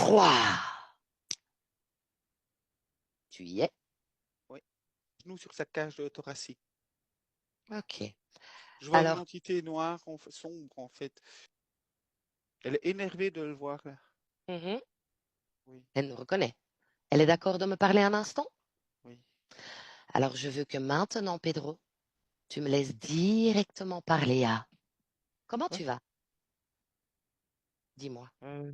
3. Tu y es? Oui. Genou sur sa cage thoracique. Ok. Je vois une Alors, entité noire, sombre en fait. Elle est énervée de le voir là. mhm, Oui, elle nous reconnaît. Elle est d'accord de me parler un instant? oui. Alors, je veux que maintenant, Pedro, tu me laisses directement parler à... Comment Ouais. tu vas? Dis-moi. Je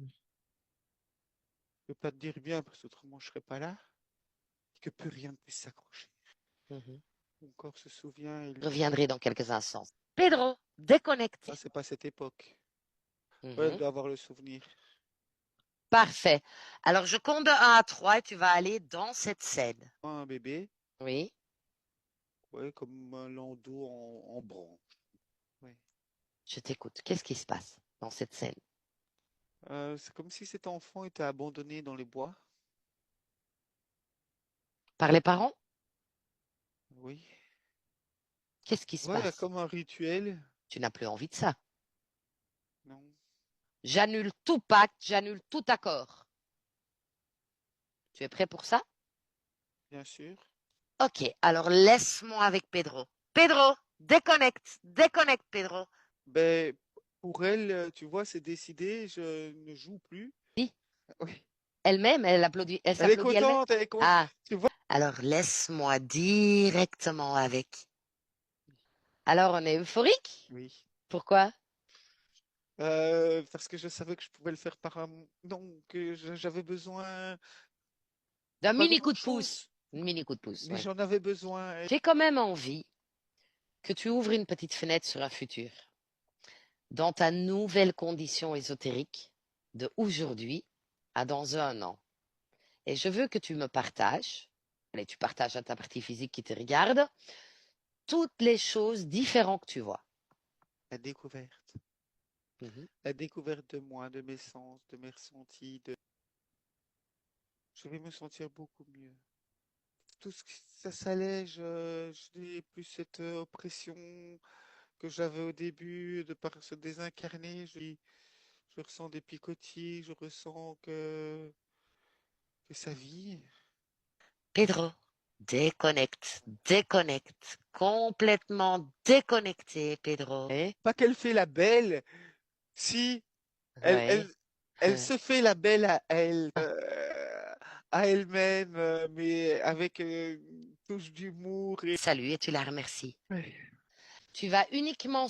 peux pas te dire bien parce qu'autrement je serais pas là. Que plus rien ne puisse s'accrocher. Mhm. Mon corps se souvient et Je reviendrai dans quelques instants. Pedro, déconnecté. ah, c'est pas cette époque. Ouais, elle Mhm. doit avoir le souvenir. Parfait. Alors, je compte de 1 à 3 et tu vas aller dans cette scène. Un bébé, Oui, ouais, comme un landau en branche. Ouais. je t'écoute. Qu'est-ce qui se passe dans cette scène? C'est comme si cet enfant était abandonné dans les bois. Par les parents? Oui. Qu'est-ce qui se Ouais, il y a passe? comme un rituel. Tu n'as plus envie de ça. Non, J'annule tout pacte, j'annule tout accord. Tu es prêt pour ça? bien sûr. Ok, alors laisse-moi avec Pedro. Pedro, déconnecte, déconnecte, Pedro. Ben, pour elle, tu vois, c'est décidé, je ne joue plus. Oui, Oui. elle-même, elle applaudit, elle Elle est s'applaudit elle-même. contente, elle est contente. Ah, Tu vois? alors laisse-moi directement avec. Alors on est euphorique? Oui. Pourquoi? Parce que je savais que je pouvais le faire par un... Non, que j'avais besoin de D'un pas mini coup de pouce. grand-chose, Un mini coup de pouce, mais oui. j'en avais besoin. J'ai quand même envie que tu ouvres une petite fenêtre sur un futur. Dans ta nouvelle condition ésotérique de aujourd'hui à dans 1 an. Et je veux que tu me partages, allez, tu partages à ta partie physique qui te regarde, toutes les choses différentes que tu vois. La découverte. Mhm. La découverte de moi, de mes sens, de mes ressentis. Je vais me sentir beaucoup mieux. Tout ce qui, ça s'allège, je n'ai plus cette oppression que j'avais au début de par se désincarner. Je ressens des picotis, je ressens que ça vit. Pedro, déconnecte, déconnecte, complètement déconnecté, Pedro. Eh? Pas qu'elle fait la belle, si elle, Ouais. elle, elle se fait la belle à elle-même, mais avec une touche d'humour et Salut et tu la remercies. ouais. Tu vas uniquement